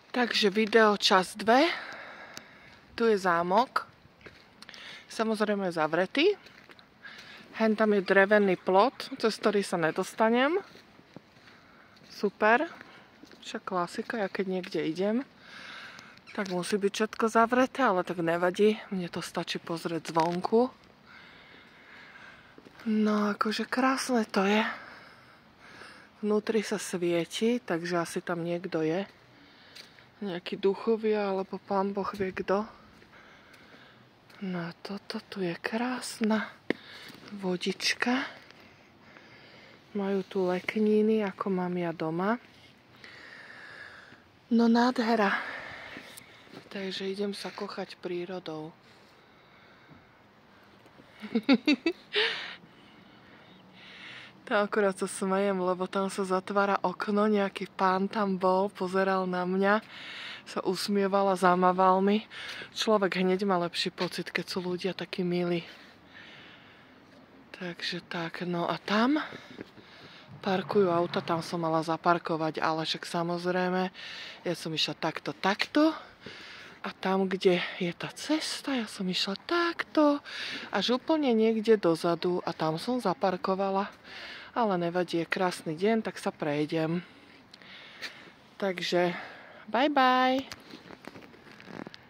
Takže video čas 2. Tu je zámok. Samozrejme zavretý. Hen tam je drevený plot, cez ktorý sa nedostanem. Super. Však klasika, ja keď niekde idem, tak musí byť všetko zavreté, ale tak nevadí. Mne to stačí pozrieť zvonku. No akože krásne to je. Vnútri sa svieti, takže asi tam niekto je. Nejaký duchovia, alebo pán Boh vie kto. No a toto tu je krásna vodička. Majú tu lekníny, ako mám ja doma. No nádhera. Takže idem sa kochať prírodou. Tam akurát sa smejem, lebo tam sa zatvára okno, nejaký pán tam bol, pozeral na mňa, sa usmieval a zamával mi. Človek hneď má lepší pocit, keď sú ľudia takí milí. Takže tak, no a tam parkujú auta, tam som mala zaparkovať, ale však samozrejme, ja som išla takto a tam, kde je tá cesta, ja som išla takto, až úplne niekde dozadu a tam som zaparkovala. Ale nevadí, je krásny deň, tak sa prejdem. Takže bye bye.